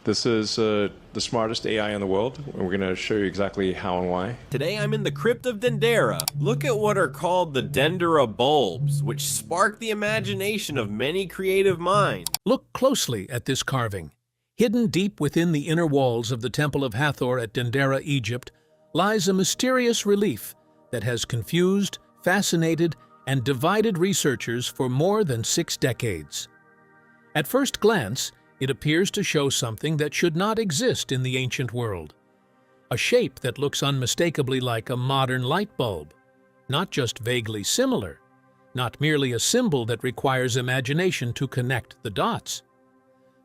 This is the smartest AI in the world, and we're going to show you exactly how and why. Today I'm in the crypt of Dendera. Look at what are called the Dendera bulbs, which spark the imagination of many creative minds. Look closely at this carving. Hidden deep within the inner walls of the Temple of Hathor at Dendera, Egypt, lies a mysterious relief that has confused, fascinated, and divided researchers for more than 6 decades. At first glance, it appears to show something that should not exist in the ancient world. A shape that looks unmistakably like a modern light bulb, not just vaguely similar, not merely a symbol that requires imagination to connect the dots.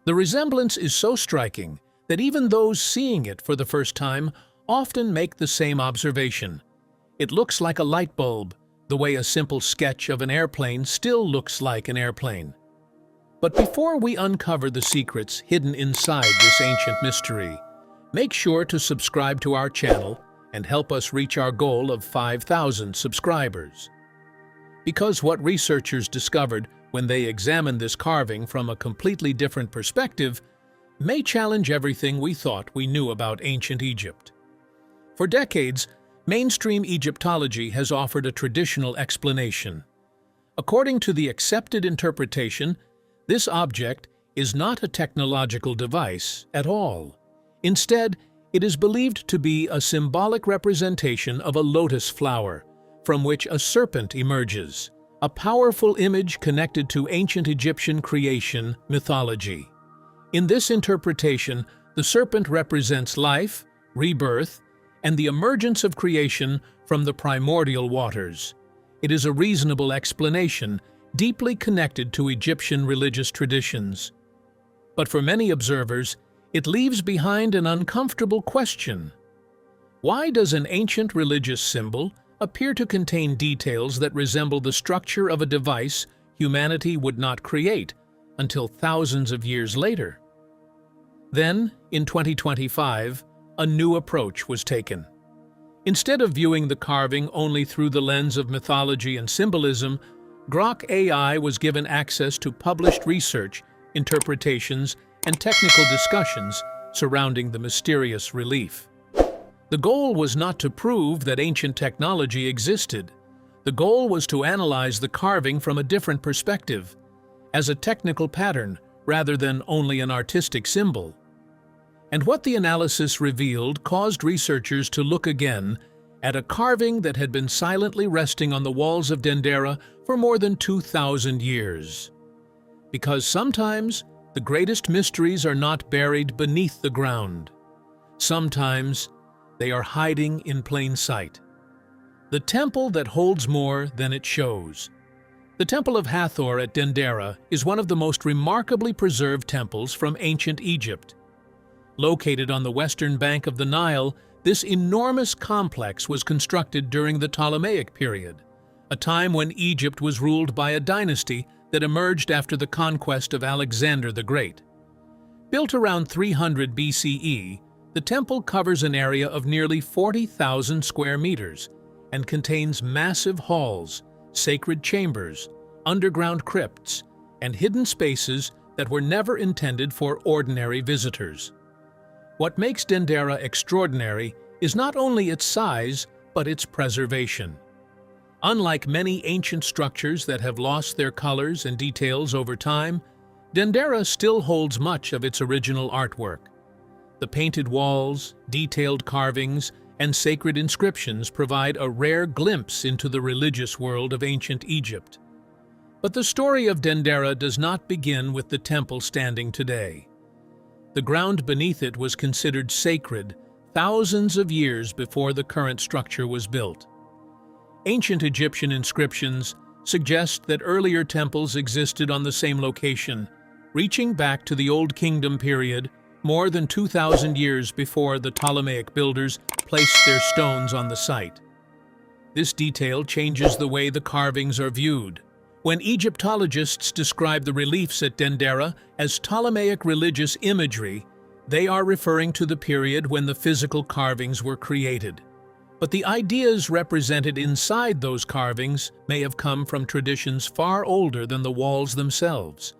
The resemblance is so striking that even those seeing it for the first time often make the same observation. It looks like a light bulb, the way a simple sketch of an airplane still looks like an airplane. But before we uncover the secrets hidden inside this ancient mystery, make sure to subscribe to our channel and help us reach our goal of 5,000 subscribers. Because what researchers discovered when they examined this carving from a completely different perspective may challenge everything we thought we knew about ancient Egypt. For decades, mainstream Egyptology has offered a traditional explanation. According to the accepted interpretation, this object is not a technological device at all. Instead, it is believed to be a symbolic representation of a lotus flower, from which a serpent emerges, a powerful image connected to ancient Egyptian creation mythology. In this interpretation, the serpent represents life, rebirth, and the emergence of creation from the primordial waters. It is a reasonable explanation, deeply connected to Egyptian religious traditions. But for many observers, it leaves behind an uncomfortable question. Why does an ancient religious symbol appear to contain details that resemble the structure of a device humanity would not create until thousands of years later? Then, in 2025, a new approach was taken. Instead of viewing the carving only through the lens of mythology and symbolism, Grok AI was given access to published research, interpretations, and technical discussions surrounding the mysterious relief. The goal was not to prove that ancient technology existed. The goal was to analyze the carving from a different perspective, as a technical pattern rather than only an artistic symbol. And what the analysis revealed caused researchers to look again at a carving that had been silently resting on the walls of Dendera for more than 2,000 years. Because sometimes the greatest mysteries are not buried beneath the ground. Sometimes they are hiding in plain sight. The temple that holds more than it shows. The Temple of Hathor at Dendera is one of the most remarkably preserved temples from ancient Egypt. Located on the western bank of the Nile, this enormous complex was constructed during the Ptolemaic period, a time when Egypt was ruled by a dynasty that emerged after the conquest of Alexander the Great. Built around 300 BCE, the temple covers an area of nearly 40,000 square meters and contains massive halls, sacred chambers, underground crypts, and hidden spaces that were never intended for ordinary visitors. What makes Dendera extraordinary is not only its size, but its preservation. Unlike many ancient structures that have lost their colors and details over time, Dendera still holds much of its original artwork. The painted walls, detailed carvings, and sacred inscriptions provide a rare glimpse into the religious world of ancient Egypt. But the story of Dendera does not begin with the temple standing today. The ground beneath it was considered sacred thousands of years before the current structure was built. Ancient Egyptian inscriptions suggest that earlier temples existed on the same location, reaching back to the Old Kingdom period more than 2,000 years before the Ptolemaic builders placed their stones on the site. This detail changes the way the carvings are viewed. When Egyptologists describe the reliefs at Dendera as Ptolemaic religious imagery, they are referring to the period when the physical carvings were created. But the ideas represented inside those carvings may have come from traditions far older than the walls themselves.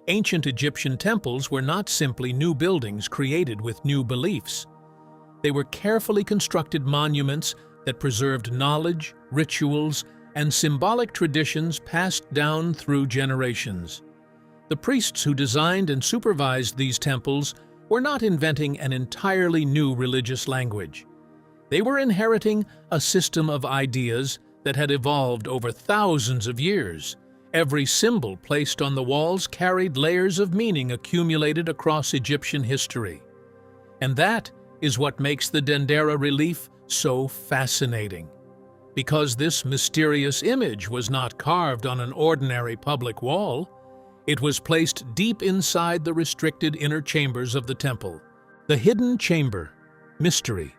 Ancient Egyptian temples were not simply new buildings created with new beliefs. They were carefully constructed monuments that preserved knowledge, rituals, and symbolic traditions passed down through generations. The priests who designed and supervised these temples were not inventing an entirely new religious language. They were inheriting a system of ideas that had evolved over thousands of years. Every symbol placed on the walls carried layers of meaning accumulated across Egyptian history. And that is what makes the Dendera relief so fascinating. Because this mysterious image was not carved on an ordinary public wall, it was placed deep inside the restricted inner chambers of the temple. The hidden chamber, mystery.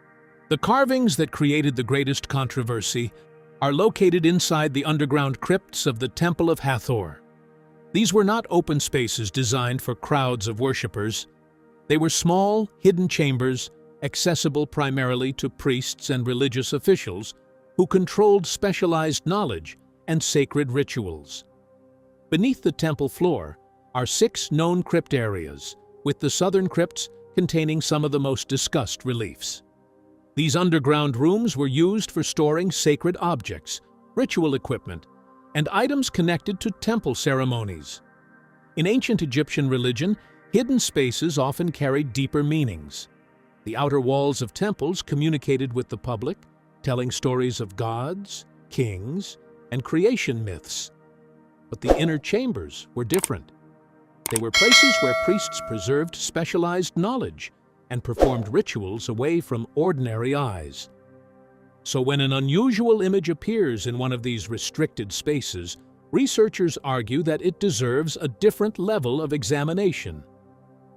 The carvings that created the greatest controversy are located inside the underground crypts of the Temple of Hathor. These were not open spaces designed for crowds of worshippers. They were small, hidden chambers, accessible primarily to priests and religious officials who controlled specialized knowledge and sacred rituals. Beneath the temple floor are 6 known crypt areas, with the southern crypts containing some of the most discussed reliefs. These underground rooms were used for storing sacred objects, ritual equipment, and items connected to temple ceremonies. In ancient Egyptian religion, hidden spaces often carried deeper meanings. The outer walls of temples communicated with the public, telling stories of gods, kings, and creation myths. But the inner chambers were different. They were places where priests preserved specialized knowledge and performed rituals away from ordinary eyes. So when an unusual image appears in one of these restricted spaces, researchers argue that it deserves a different level of examination.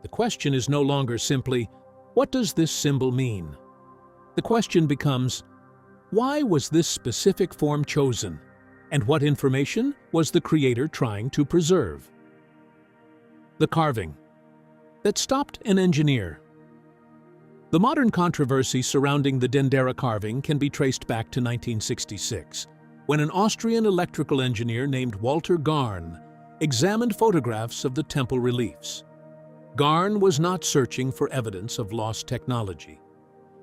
The question is no longer simply, what does this symbol mean? The question becomes, why was this specific form chosen? And what information was the creator trying to preserve? The carving that stopped an engineer. The modern controversy surrounding the Dendera carving can be traced back to 1966, when an Austrian electrical engineer named Walter Garn examined photographs of the temple reliefs. Garn was not searching for evidence of lost technology.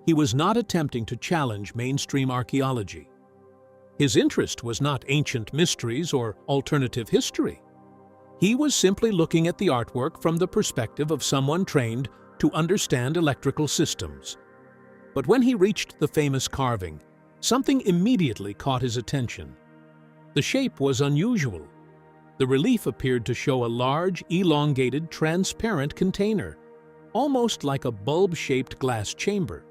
He was not attempting to challenge mainstream archaeology. His interest was not ancient mysteries or alternative history. He was simply looking at the artwork from the perspective of someone trained to understand electrical systems. But when he reached the famous carving, something immediately caught his attention. The shape was unusual. The relief appeared to show a large, elongated, transparent container, almost like a bulb-shaped glass chamber.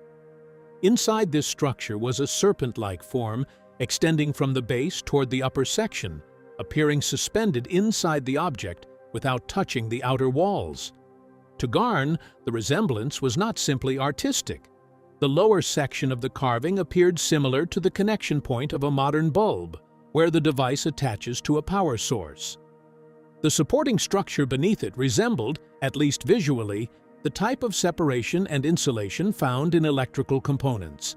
Inside this structure was a serpent-like form extending from the base toward the upper section, appearing suspended inside the object without touching the outer walls. To Garn, the resemblance was not simply artistic. The lower section of the carving appeared similar to the connection point of a modern bulb, where the device attaches to a power source. The supporting structure beneath it resembled, at least visually, the type of separation and insulation found in electrical components.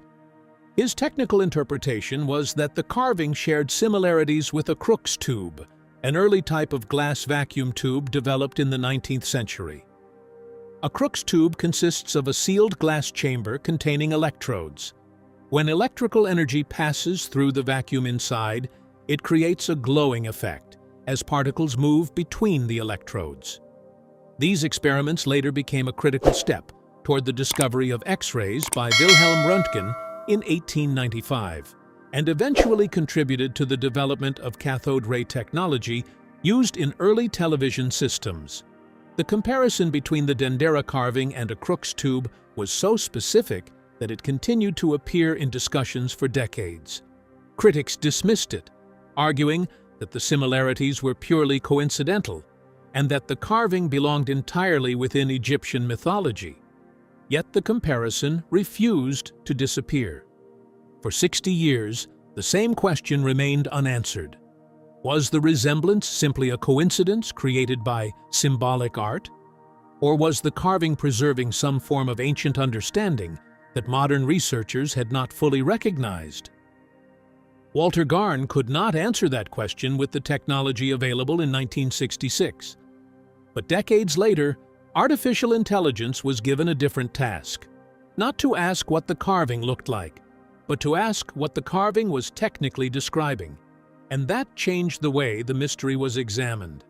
His technical interpretation was that the carving shared similarities with a Crookes tube, an early type of glass vacuum tube developed in the 19th century. A Crookes tube consists of a sealed glass chamber containing electrodes. When electrical energy passes through the vacuum inside, it creates a glowing effect as particles move between the electrodes. These experiments later became a critical step toward the discovery of X-rays by Wilhelm Röntgen in 1895, and eventually contributed to the development of cathode ray technology used in early television systems. The comparison between the Dendera carving and a Crookes tube was so specific that it continued to appear in discussions for decades. Critics dismissed it, arguing that the similarities were purely coincidental and that the carving belonged entirely within Egyptian mythology. Yet the comparison refused to disappear. For 60 years, the same question remained unanswered. Was the resemblance simply a coincidence created by symbolic art? Or was the carving preserving some form of ancient understanding that modern researchers had not fully recognized? Walter Garn could not answer that question with the technology available in 1966. But decades later, artificial intelligence was given a different task. Not to ask what the carving looked like, but to ask what the carving was technically describing. And that changed the way the mystery was examined.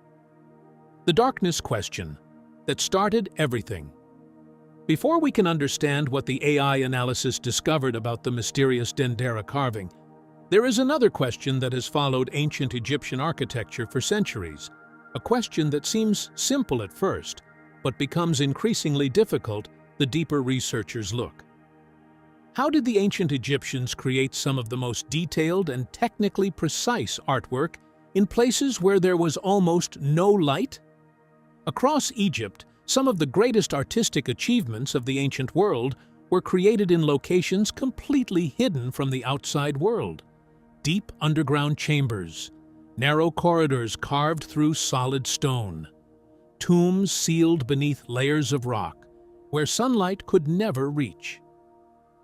The darkness question that started everything. Before we can understand what the AI analysis discovered about the mysterious Dendera carving, there is another question that has followed ancient Egyptian architecture for centuries, a question that seems simple at first, but becomes increasingly difficult the deeper researchers look. How did the ancient Egyptians create some of the most detailed and technically precise artwork in places where there was almost no light? Across Egypt, some of the greatest artistic achievements of the ancient world were created in locations completely hidden from the outside world. Deep underground chambers, narrow corridors carved through solid stone, tombs sealed beneath layers of rock, where sunlight could never reach.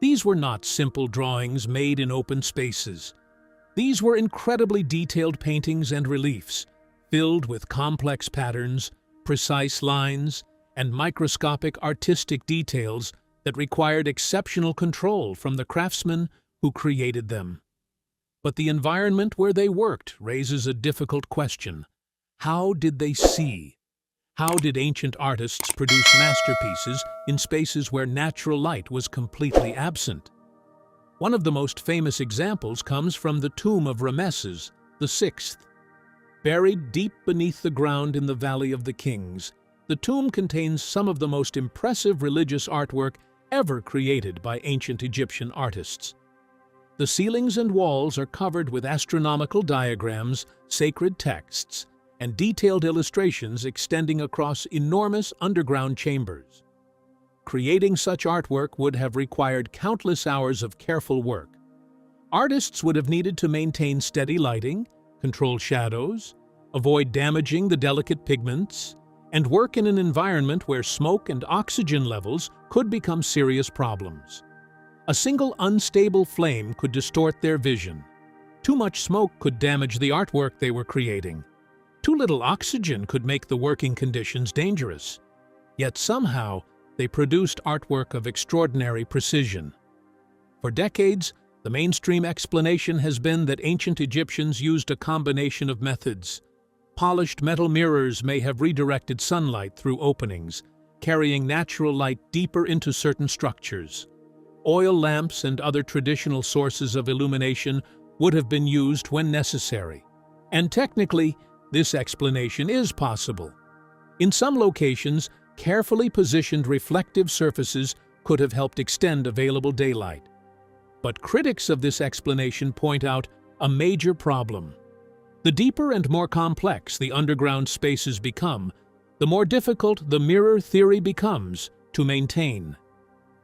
These were not simple drawings made in open spaces. These were incredibly detailed paintings and reliefs, filled with complex patterns, precise lines, and microscopic artistic details that required exceptional control from the craftsmen who created them. But the environment where they worked raises a difficult question. How did they see? How did ancient artists produce masterpieces in spaces where natural light was completely absent? One of the most famous examples comes from the tomb of Ramesses VI. Buried deep beneath the ground in the Valley of the Kings, the tomb contains some of the most impressive religious artwork ever created by ancient Egyptian artists. The ceilings and walls are covered with astronomical diagrams, sacred texts, and detailed illustrations extending across enormous underground chambers. Creating such artwork would have required countless hours of careful work. Artists would have needed to maintain steady lighting, control shadows, avoid damaging the delicate pigments, and work in an environment where smoke and oxygen levels could become serious problems. A single unstable flame could distort their vision. Too much smoke could damage the artwork they were creating. Too little oxygen could make the working conditions dangerous. Yet somehow, they produced artwork of extraordinary precision. For decades, the mainstream explanation has been that ancient Egyptians used a combination of methods. Polished metal mirrors may have redirected sunlight through openings, carrying natural light deeper into certain structures. Oil lamps and other traditional sources of illumination would have been used when necessary. And technically, this explanation is possible. In some locations, carefully positioned reflective surfaces could have helped extend available daylight. But critics of this explanation point out a major problem. The deeper and more complex the underground spaces become, the more difficult the mirror theory becomes to maintain.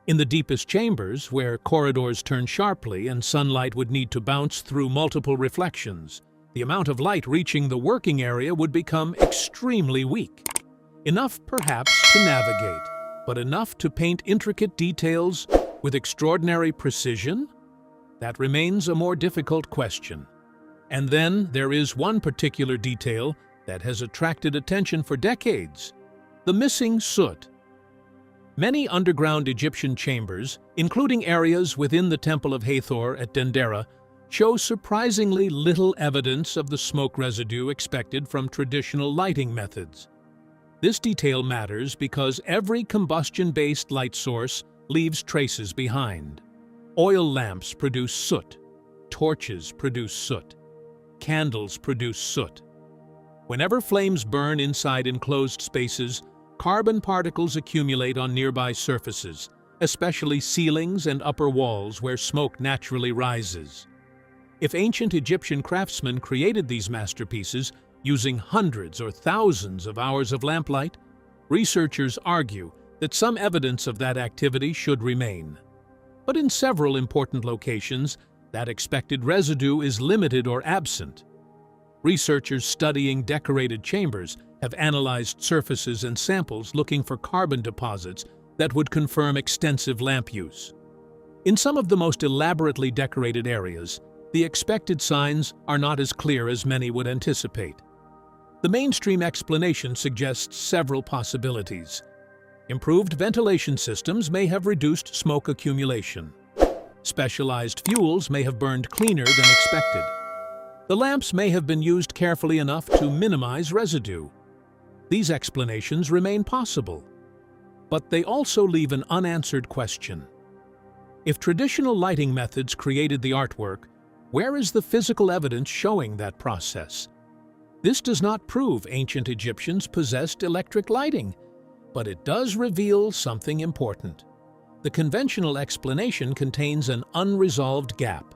In the deepest chambers, where corridors turn sharply and sunlight would need to bounce through multiple reflections, the amount of light reaching the working area would become extremely weak. Enough, perhaps, to navigate, but enough to paint intricate details with extraordinary precision? That remains a more difficult question. And then there is one particular detail that has attracted attention for decades: the missing soot. Many underground Egyptian chambers, including areas within the Temple of Hathor at Dendera, show surprisingly little evidence of the smoke residue expected from traditional lighting methods. This detail matters because every combustion-based light source leaves traces behind. Oil lamps produce soot. Torches produce soot. Candles produce soot. Whenever flames burn inside enclosed spaces, carbon particles accumulate on nearby surfaces, especially ceilings and upper walls where smoke naturally rises. If ancient Egyptian craftsmen created these masterpieces using hundreds or thousands of hours of lamplight, researchers argue that some evidence of that activity should remain. But in several important locations, that expected residue is limited or absent. Researchers studying decorated chambers have analyzed surfaces and samples looking for carbon deposits that would confirm extensive lamp use. In some of the most elaborately decorated areas, the expected signs are not as clear as many would anticipate. The mainstream explanation suggests several possibilities. Improved ventilation systems may have reduced smoke accumulation. Specialized fuels may have burned cleaner than expected. The lamps may have been used carefully enough to minimize residue. These explanations remain possible, but they also leave an unanswered question. If traditional lighting methods created the artwork, where is the physical evidence showing that process? This does not prove ancient Egyptians possessed electric lighting, but it does reveal something important. The conventional explanation contains an unresolved gap.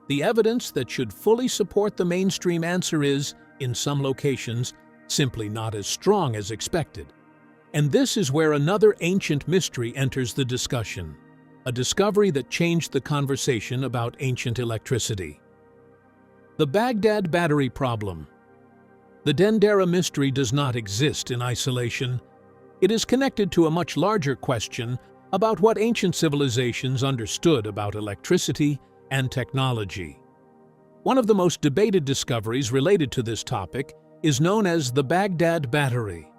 The evidence that should fully support the mainstream answer is, in some locations, simply not as strong as expected. And this is where another ancient mystery enters the discussion, a discovery that changed the conversation about ancient electricity. The Baghdad battery problem. The Dendera mystery does not exist in isolation. It is connected to a much larger question about what ancient civilizations understood about electricity and technology. One of the most debated discoveries related to this topic is known as the Baghdad battery.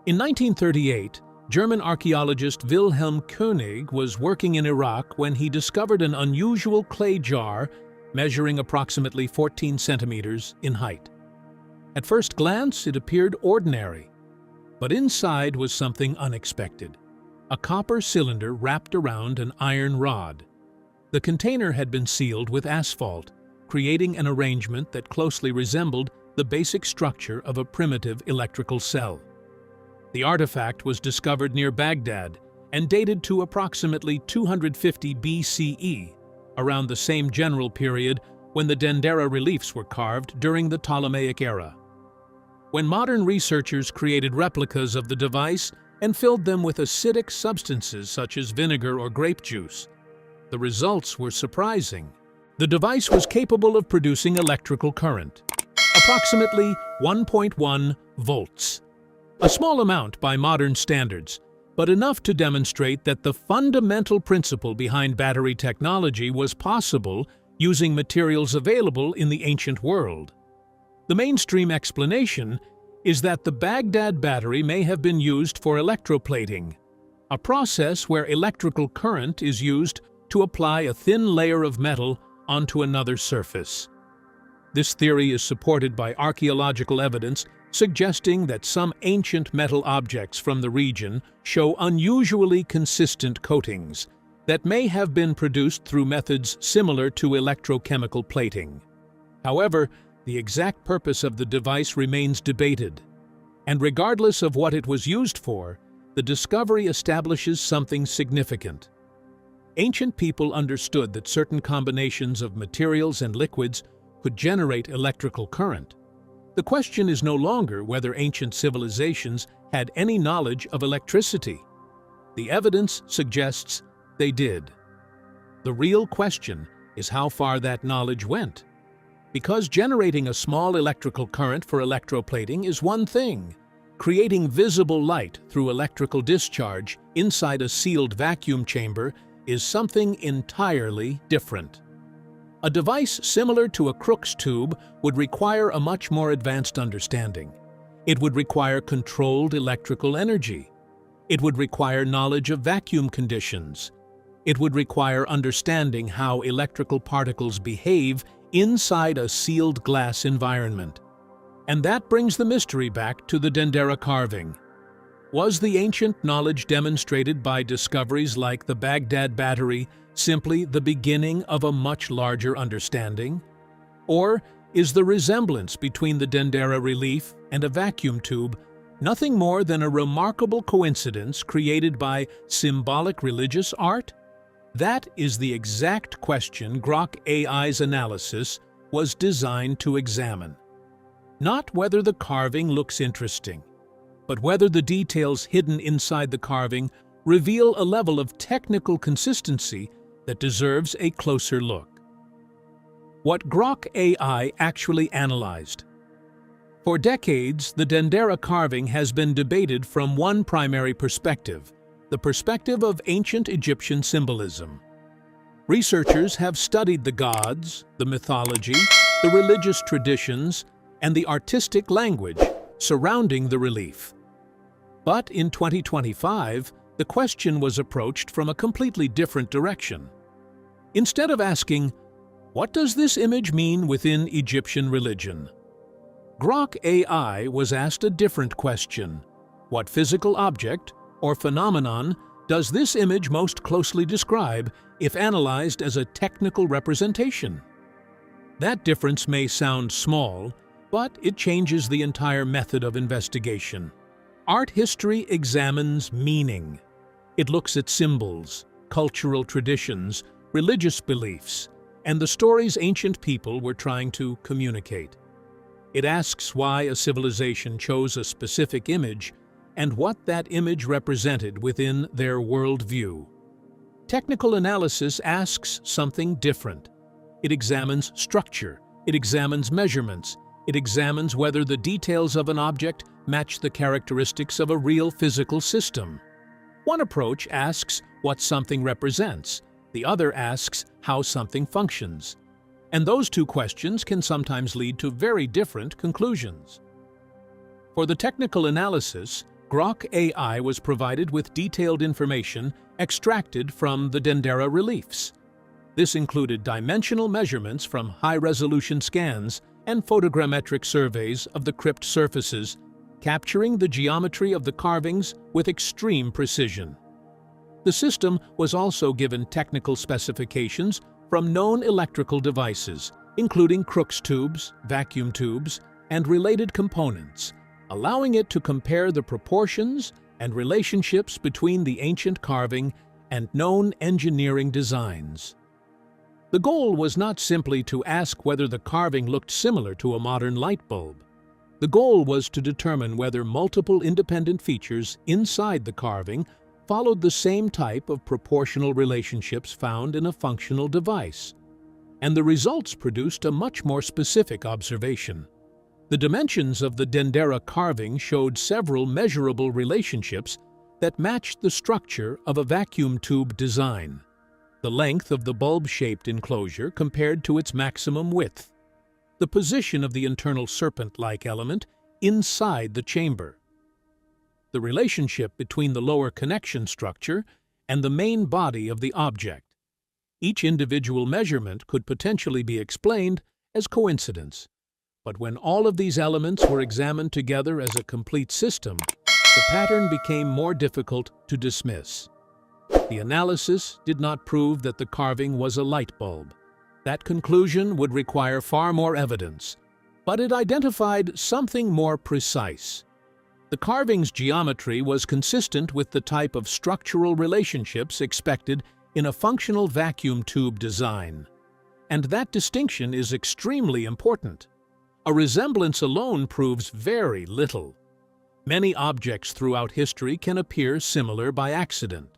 In 1938, German archaeologist Wilhelm König was working in Iraq when he discovered an unusual clay jar measuring approximately 14 centimeters in height. At first glance, it appeared ordinary, but inside was something unexpected: a copper cylinder wrapped around an iron rod. The container had been sealed with asphalt, creating an arrangement that closely resembled the basic structure of a primitive electrical cell. The artifact was discovered near Baghdad and dated to approximately 250 BCE, around the same general period when the Dendera reliefs were carved during the Ptolemaic era. When modern researchers created replicas of the device and filled them with acidic substances such as vinegar or grape juice, the results were surprising. The device was capable of producing electrical current, approximately 1.1 volts. A small amount by modern standards, but enough to demonstrate that the fundamental principle behind battery technology was possible using materials available in the ancient world. The mainstream explanation is that the Baghdad battery may have been used for electroplating, a process where electrical current is used to apply a thin layer of metal onto another surface. This theory is supported by archaeological evidence suggesting that some ancient metal objects from the region show unusually consistent coatings that may have been produced through methods similar to electrochemical plating. However, the exact purpose of the device remains debated, and regardless of what it was used for, the discovery establishes something significant. Ancient people understood that certain combinations of materials and liquids could generate electrical current. The question is no longer whether ancient civilizations had any knowledge of electricity. The evidence suggests they did. The real question is how far that knowledge went. Because generating a small electrical current for electroplating is one thing, creating visible light through electrical discharge inside a sealed vacuum chamber is something entirely different. A device similar to a Crookes tube would require a much more advanced understanding. It would require controlled electrical energy. It would require knowledge of vacuum conditions. It would require understanding how electrical particles behave inside a sealed glass environment. And that brings the mystery back to the Dendera carving. Was the ancient knowledge demonstrated by discoveries like the Baghdad battery simply the beginning of a much larger understanding? Or is the resemblance between the Dendera relief and a vacuum tube nothing more than a remarkable coincidence created by symbolic religious art? That is the exact question Grok AI's analysis was designed to examine. Not whether the carving looks interesting, but whether the details hidden inside the carving reveal a level of technical consistency that deserves a closer look. What Grok AI actually analyzed. For decades, the Dendera carving has been debated from one primary perspective, the perspective of ancient Egyptian symbolism. Researchers have studied the gods, the mythology, the religious traditions, and the artistic language surrounding the relief. But in 2025, the question was approached from a completely different direction. Instead of asking, "What does this image mean within Egyptian religion?" Grok AI was asked a different question. What physical object or phenomenon does this image most closely describe if analyzed as a technical representation? That difference may sound small, but it changes the entire method of investigation. Art history examines meaning. It looks at symbols, cultural traditions, religious beliefs, and the stories ancient people were trying to communicate. It asks why a civilization chose a specific image and what that image represented within their worldview. Technical analysis asks something different. It examines structure, it examines measurements, it examines whether the details of an object match the characteristics of a real physical system. One approach asks what something represents, the other asks how something functions. And those two questions can sometimes lead to very different conclusions. For the technical analysis, Grok AI was provided with detailed information extracted from the Dendera reliefs. This included dimensional measurements from high-resolution scans and photogrammetric surveys of the crypt surfaces, capturing the geometry of the carvings with extreme precision. The system was also given technical specifications from known electrical devices, including Crookes tubes, vacuum tubes, and related components, allowing it to compare the proportions and relationships between the ancient carving and known engineering designs. The goal was not simply to ask whether the carving looked similar to a modern light bulb. The goal was to determine whether multiple independent features inside the carving followed the same type of proportional relationships found in a functional device. And the results produced a much more specific observation. The dimensions of the Dendera carving showed several measurable relationships that matched the structure of a vacuum tube design. The length of the bulb-shaped enclosure compared to its maximum width. The position of the internal serpent-like element inside the chamber. The relationship between the lower connection structure and the main body of the object. Each individual measurement could potentially be explained as coincidence. But when all of these elements were examined together as a complete system, the pattern became more difficult to dismiss. The analysis did not prove that the carving was a light bulb. That conclusion would require far more evidence, but it identified something more precise. The carving's geometry was consistent with the type of structural relationships expected in a functional vacuum tube design. And that distinction is extremely important. A resemblance alone proves very little. Many objects throughout history can appear similar by accident.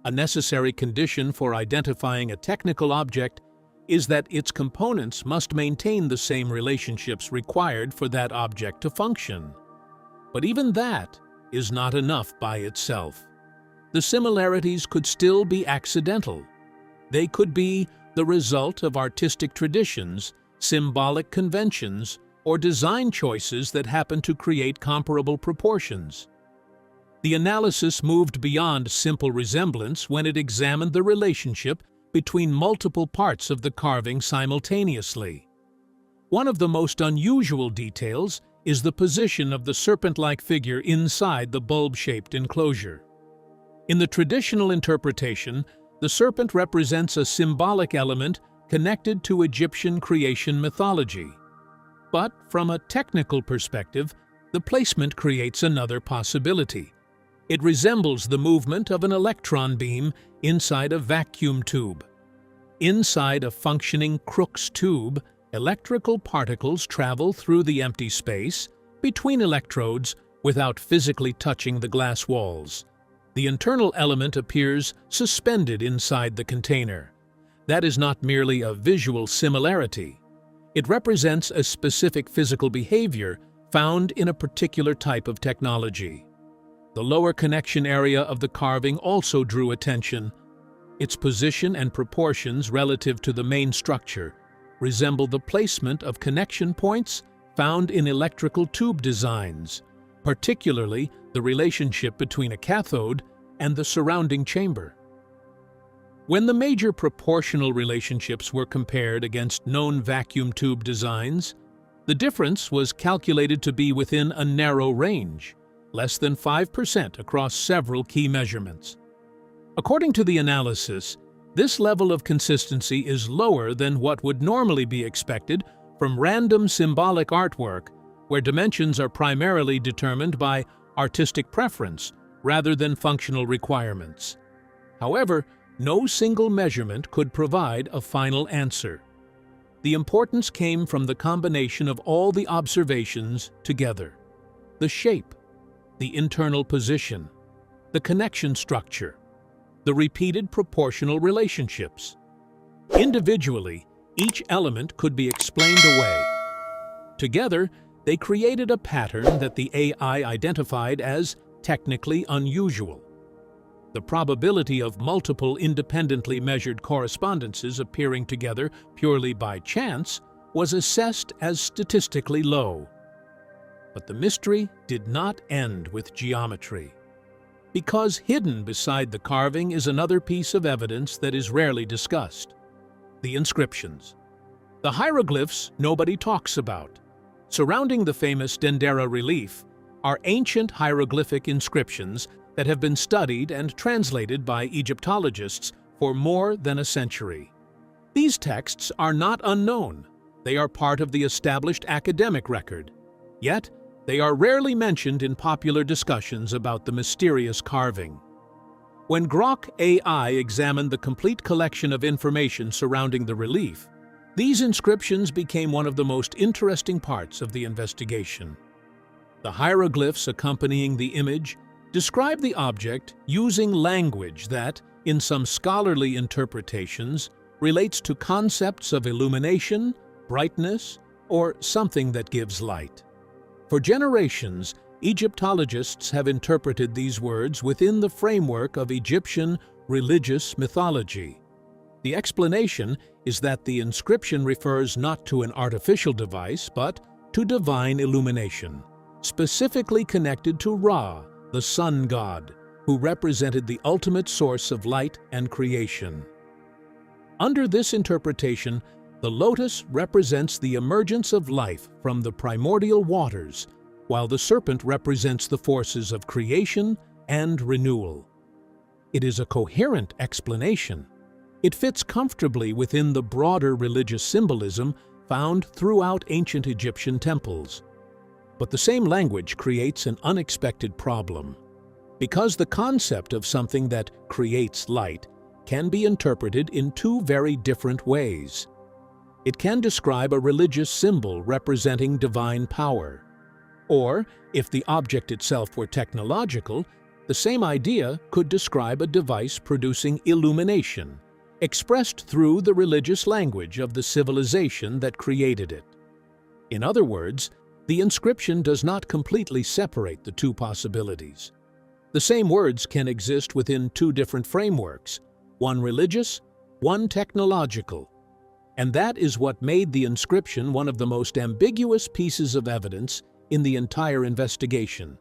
A necessary condition for identifying a technical object is that its components must maintain the same relationships required for that object to function. But even that is not enough by itself. The similarities could still be accidental. They could be the result of artistic traditions, symbolic conventions, or design choices that happen to create comparable proportions. The analysis moved beyond simple resemblance when it examined the relationship between multiple parts of the carving simultaneously. One of the most unusual details is the position of the serpent-like figure inside the bulb-shaped enclosure. In the traditional interpretation, the serpent represents a symbolic element connected to Egyptian creation mythology. But from a technical perspective, the placement creates another possibility. It resembles the movement of an electron beam inside a vacuum tube. Inside a functioning Crookes tube, electrical particles travel through the empty space between electrodes without physically touching the glass walls. The internal element appears suspended inside the container. That is not merely a visual similarity. It represents a specific physical behavior found in a particular type of technology. The lower connection area of the carving also drew attention. Its position and proportions relative to the main structure resemble the placement of connection points found in electrical tube designs, particularly the relationship between a cathode and the surrounding chamber. When the major proportional relationships were compared against known vacuum tube designs, the difference was calculated to be within a narrow range, less than 5% across several key measurements. According to the analysis, this level of consistency is lower than what would normally be expected from random symbolic artwork, where dimensions are primarily determined by artistic preference rather than functional requirements. However, no single measurement could provide a final answer. The importance came from the combination of all the observations together: the shape, the internal position, the connection structure, the repeated proportional relationships. Individually, each element could be explained away. Together, they created a pattern that the AI identified as technically unusual. The probability of multiple independently measured correspondences appearing together purely by chance was assessed as statistically low. But the mystery did not end with geometry. Because hidden beside the carving is another piece of evidence that is rarely discussed: the inscriptions. The hieroglyphs nobody talks about. Surrounding the famous Dendera relief are ancient hieroglyphic inscriptions that have been studied and translated by Egyptologists for more than a century. These texts are not unknown. They are part of the established academic record. Yet, they are rarely mentioned in popular discussions about the mysterious carving. When Grok AI examined the complete collection of information surrounding the relief, these inscriptions became one of the most interesting parts of the investigation. The hieroglyphs accompanying the image describe the object using language that, in some scholarly interpretations, relates to concepts of illumination, brightness, or something that gives light. For generations, Egyptologists have interpreted these words within the framework of Egyptian religious mythology. The explanation is that the inscription refers not to an artificial device, but to divine illumination, specifically connected to Ra, the sun god, who represented the ultimate source of light and creation. Under this interpretation, the lotus represents the emergence of life from the primordial waters, while the serpent represents the forces of creation and renewal. It is a coherent explanation. It fits comfortably within the broader religious symbolism found throughout ancient Egyptian temples. But the same language creates an unexpected problem. Because the concept of something that creates light can be interpreted in two very different ways. It can describe a religious symbol representing divine power. Or, if the object itself were technological, the same idea could describe a device producing illumination, expressed through the religious language of the civilization that created it. In other words, the inscription does not completely separate the two possibilities. The same words can exist within two different frameworks, one religious, one technological. And that is what made the inscription one of the most ambiguous pieces of evidence in the entire investigation.